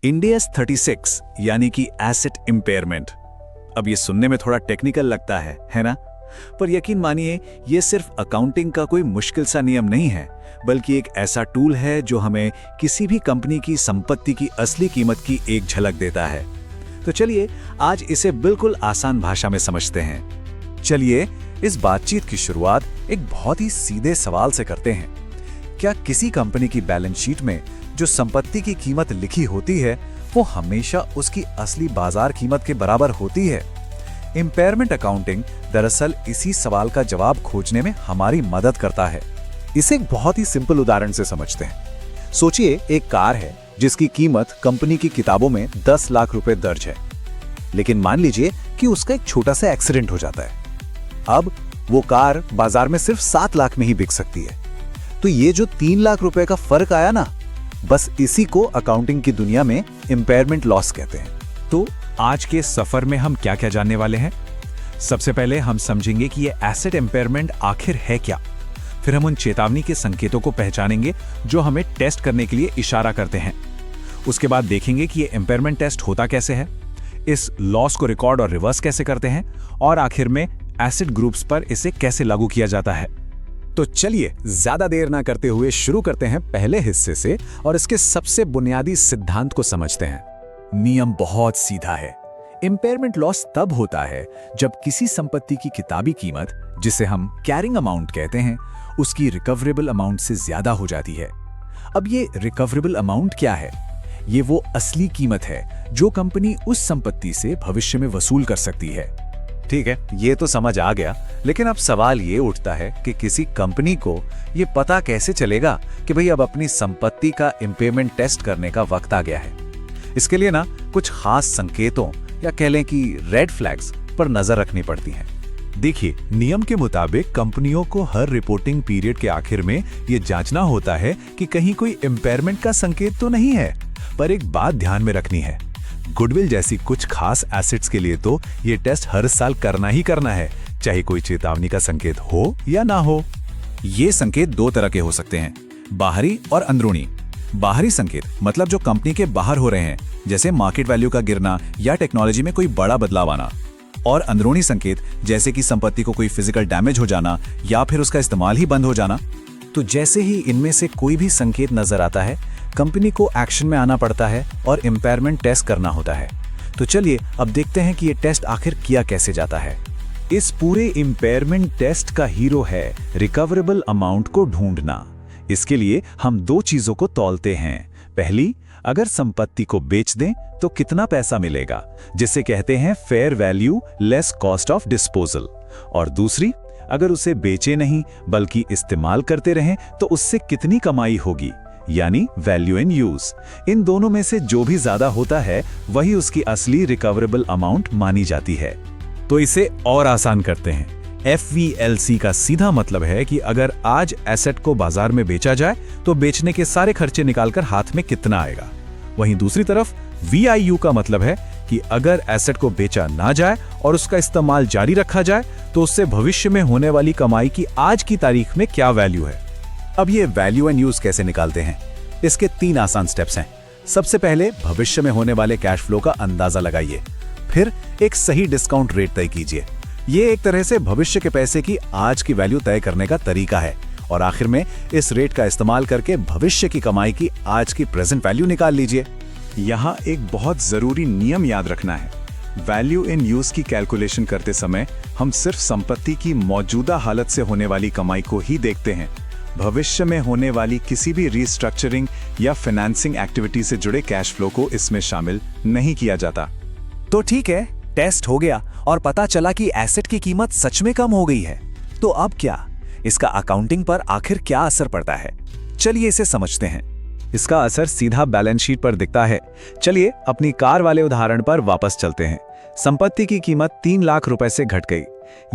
Indians 36 यानी कि asset impairment. अब ये सुनने में थोड़ा टेक्निकल लगता है ना? पर यकीन मानिए ये सिर्फ अकाउंटिंग का कोई मुश्किल सा नियम नहीं है, बल्कि एक ऐसा टूल है जो हमें किसी भी कंपनी की संपत्ति की असली कीमत की एक झलक देता है। तो चलिए आज इसे बिल्कुल आसान भाषा में समझते हैं। चलिए इस बातचीत की शुरुआत एक बहुत ही सीधे सवाल से करते हैं। क्या किसी कंपनी की बैलेंस शीट में जो संपत्ति की कीमत लिखी होती है वो हमेशा उसकी असली बाजार कीमत के बराबर होती है? इम्पेयरमेंट अकाउंटिंग दरअसल इसी सवाल का जवाब खोजने में हमारी मदद करता है। इसे एक बहुत ही सिंपल उदाहरण से समझते हैं। सोचिए एक कार है जिसकी कीमत कंपनी की किताबों में 10 लाख रुपए दर्ज है, लेकिन मान लीजिए कि उसका एक छोटा सा एक्सीडेंट हो जाता है। अब वो कार बाजार में सिर्फ 7 लाख में ही बिक सकती है। तो ये जो 3 लाख रुपए का फर्क आया ना, बस इसी को अकाउंटिंग की दुनिया में इम्पेयरमेंट लॉस कहते हैं। तो आज के सफर में हम क्या क्या जानने वाले हैं? सबसे पहले हम समझेंगे कि ये एसेट इम्पेयरमेंट आखिर है क्या। फिर हम उन चेतावनी के संकेतों को पहचानेंगे जो हमें टेस्ट करने के लिए इशारा करते हैं। उसके बाद देखेंगे कि ये इम्पेयरमेंट टेस्ट होता कैसे है, इस लॉस को रिकॉर्ड और रिवर्स कैसे करते हैं, और आखिर में एसेट ग्रुप्स पर इसे कैसे लागू किया जाता है। तो चलिए ज्यादा देर ना करते हुए शुरू करते हैं पहले हिस्से से और इसके सबसे बुनियादी सिद्धांत को समझते हैं। नियम बहुत सीधा है। इम्पेयरमेंट लॉस तब होता है जब किसी संपत्ति की किताबी कीमत, जिसे हम कैरिंग अमाउंट कहते हैं, उसकी रिकवरेबल अमाउंट से ज्यादा हो जाती है। अब ये रिकवरेबल अमाउंट क्या है? ये वो असली कीमत है जो कंपनी उस संपत्ति से भविष्य में वसूल कर सकती है। ठीक है, ये तो समझ आ गया, लेकिन अब सवाल ये उठता है कि किसी कंपनी को ये पता कैसे चलेगा कि भाई अब अपनी संपत्ति का इम्पेयरमेंट टेस्ट करने का वक्त आ गया है। इसके लिए ना कुछ खास संकेतों या कह लें कि रेड फ्लैग्स पर नजर रखनी पड़ती है। देखिए, नियम के मुताबिक कंपनियों को हर रिपोर्टिंग पीरियड के आखिर में ये जांचना होता है कि कहीं कोई इम्पेयरमेंट का संकेत तो नहीं है। पर एक बात ध्यान में रखनी है, गुडविल जैसी कुछ खास एसेट्स के लिए तो ये टेस्ट हर साल करना ही करना है, चाहे कोई चेतावनी का संकेत हो या ना हो। ये संकेत दो तरह के हो सकते हैं, बाहरी और अंदरूनी। बाहरी संकेत मतलब जो कंपनी के बाहर हो रहे हैं, जैसे मार्केट वैल्यू का गिरना या टेक्नोलॉजी में कोई बड़ा बदलाव आना। और अंदरूनी संकेत जैसे कि संपत्ति को कोई फिजिकल डैमेज हो जाना या फिर उसका इस्तेमाल ही बंद हो जाना। तो जैसे ही इनमें से कोई भी संकेत नजर आता है, कंपनी को एक्शन में आना पड़ता है और इम्पेयरमेंट टेस्ट करना होता है। तो चलिए अब देखते हैं कि ये टेस्ट आखिर किया कैसे जाता है। इस पूरे इम्पेयरमेंट टेस्ट का हीरो है रिकवरेबल अमाउंट को ढूंढना। इसके लिए हम दो चीजों को तौलते हैं। पहली, अगर संपत्ति को बेच दें तो कितना पैसा मिलेगा, जिसे कहते हैं fair value less cost of disposal. और दूसरी, अगर उसे बेचे नहीं बल्कि इस्तेमाल करते रहें तो उससे कितनी कमाई होगी, यानी वैल्यू इन यूज। इन दोनों में से जो भी ज्यादा होता है वही उसकी असली रिकवरेबल अमाउंट मानी जाती है। तो इसे और आसान करते हैं। FVLC का सीधा मतलब है कि अगर आज एसेट को बाजार में बेचा जाए तो बेचने के सारे खर्चे निकालकर हाथ में कितना आएगा। वहीं दूसरी तरफ VIU का मतलब है कि अगर एसेट को बेचा ना जाए और उसका इस्तेमाल जारी रखा जाए तो उससे भविष्य में होने वाली कमाई की आज की तारीख में क्या वैल्यू है। अब ये वैल्यू एंड यूज कैसे निकालते हैं? इसके 3 आसान स्टेप्स हैं। सबसे पहले भविष्य में होने वाले कैश फ्लो का अंदाजा लगाइए। फिर एक सही डिस्काउंट रेट तय कीजिए। ये एक तरह से भविष्य के पैसे की आज की वैल्यू तय करने का तरीका है। और आखिर में इस रेट का इस्तेमाल करके भविष्य की कमाई की आज की प्रेजेंट वैल्यू निकाल लीजिए। यहाँ एक बहुत जरूरी नियम याद रखना है। वैल्यू इन यूज की कैलकुलेशन करते समय हम सिर्फ संपत्ति की मौजूदा हालत से होने वाली कमाई को ही देखते हैं। भविष्य में होने वाली किसी भी रीस्ट्रक्चरिंग या फाइनेंसिंग एक्टिविटी से जुड़े कैश फ्लो को इसमें शामिल नहीं किया जाता। तो ठीक है, टेस्ट हो गया और पता चला कि एसेट की कीमत सच में कम हो गई है। तो अब क्या? इसका अकाउंटिंग पर आखिर क्या असर पड़ता है? चलिए इसे समझते हैं। इसका असर सीधा बैलेंस शीट पर दिखता है। चलिए अपनी कार वाले उदाहरण पर वापस चलते हैं। संपत्ति की कीमत 3 लाख रुपए से घट गई।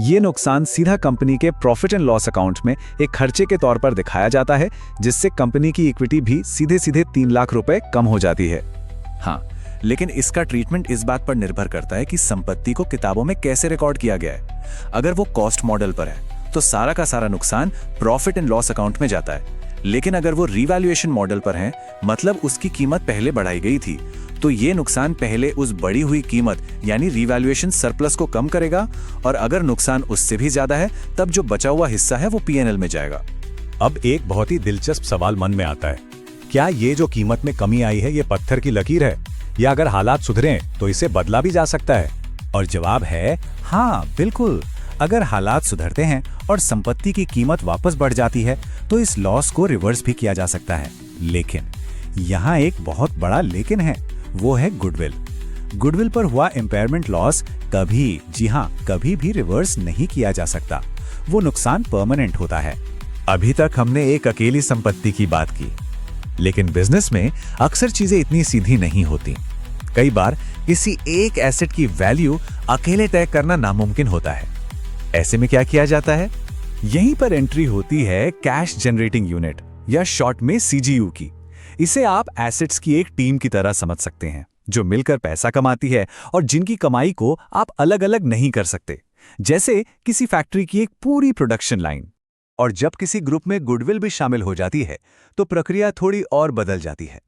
ये नुकसान सीधा कंपनी के प्रॉफिट एंड लॉस अकाउंट में एक खर्चे के तौर पर दिखाया जाता है, जिससे कंपनी की इक्विटी भी सीधे सीधे 3 लाख रुपए कम हो जाती है। हाँ, लेकिन इसका ट्रीटमेंट इस बात पर निर्भर करता है कि संपत्ति को किताबों में कैसे रिकॉर्ड किया गया है। अगर वो कॉस्ट मॉडल पर है तो सारा का सारा नुकसान प्रॉफिट एंड लॉस अकाउंट में जाता है। लेकिन अगर वो रीवैल्यूएशन मॉडल पर है, मतलब उसकी कीमत पहले बढ़ाई गई थी, तो ये नुकसान पहले उस बढ़ी हुई कीमत यानी रिवैल्यूएशन सरप्लस को कम करेगा, और अगर नुकसान उससे भी ज्यादा है तब जो बचा हुआ हिस्सा है वो पीएनएल में जाएगा। अब एक बहुत ही दिलचस्प सवाल मन में आता है, क्या ये जो कीमत में कमी आई है ये पत्थर की लकीर है, या अगर हालात सुधरें तो इसे बदला भी जा सकता है? और जवाब है हाँ, बिल्कुल। अगर हालात सुधरते हैं और संपत्ति की कीमत वापस बढ़ जाती है तो इस लॉस को रिवर्स भी किया जा सकता है। लेकिन यहाँ एक बहुत बड़ा लेकिन है, वो है गुडविल। गुडविल पर हुआ इम्पेयरमेंट लॉस कभी, जी हाँ, कभी भी रिवर्स नहीं किया जा सकता। वो नुकसान परमानेंट होता है। अभी तक हमने एक अकेली संपत्ति की बात की, लेकिन बिजनेस में अक्सर चीजें इतनी सीधी नहीं होती। कई बार किसी एक एसेट की वैल्यू अकेले तय करना नामुमकिन होता है। ऐसे में क्या किया जाता है? यहीं पर एंट्री होती है कैश जनरेटिंग यूनिट या शॉर्ट में सीजीयू की। इसे आप एसेट्स की एक टीम की तरह समझ सकते हैं जो मिलकर पैसा कमाती है और जिनकी कमाई को आप अलग अलग नहीं कर सकते, जैसे किसी फैक्ट्री की एक पूरी प्रोडक्शन लाइन। और जब किसी ग्रुप में गुडविल भी शामिल हो जाती है तो प्रक्रिया थोड़ी और बदल जाती है।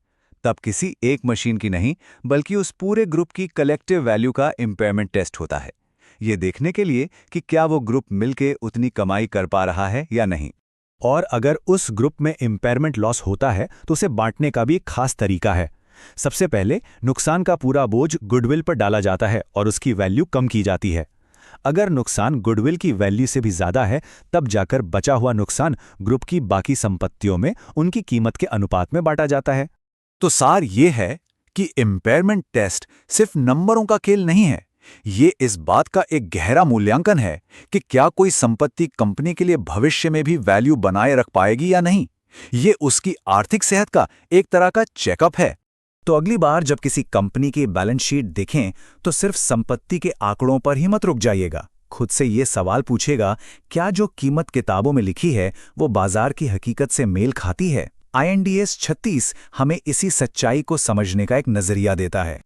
तब किसी एक मशीन की नहीं बल्कि उस पूरे ग्रुप की कलेक्टिव वैल्यू का इम्पेयरमेंट टेस्ट होता है, ये देखने के लिए कि क्या वो ग्रुप मिलके उतनी कमाई कर पा रहा है या नहीं। और अगर उस ग्रुप में इम्पेयरमेंट लॉस होता है तो उसे बांटने का भी एक खास तरीका है। सबसे पहले नुकसान का पूरा बोझ गुडविल पर डाला जाता है और उसकी वैल्यू कम की जाती है। अगर नुकसान गुडविल की वैल्यू से भी ज्यादा है तब जाकर बचा हुआ नुकसान ग्रुप की बाकी संपत्तियों में उनकी कीमत के अनुपात में बांटा जाता है। तो सार ये है कि इम्पेयरमेंट टेस्ट सिर्फ नंबरों का खेल नहीं है, ये इस बात का एक गहरा मूल्यांकन है कि क्या कोई संपत्ति कंपनी के लिए भविष्य में भी वैल्यू बनाए रख पाएगी या नहीं। ये उसकी आर्थिक सेहत का एक तरह का चेकअप है। तो अगली बार जब किसी कंपनी की बैलेंस शीट देखें तो सिर्फ संपत्ति के आंकड़ों पर ही मत रुक जाइएगा। खुद से ये सवाल पूछेगा, क्या जो कीमत किताबों में लिखी है वो बाजार की हकीकत से मेल खाती है? INDS 36 हमें इसी सच्चाई को समझने का एक नजरिया देता है।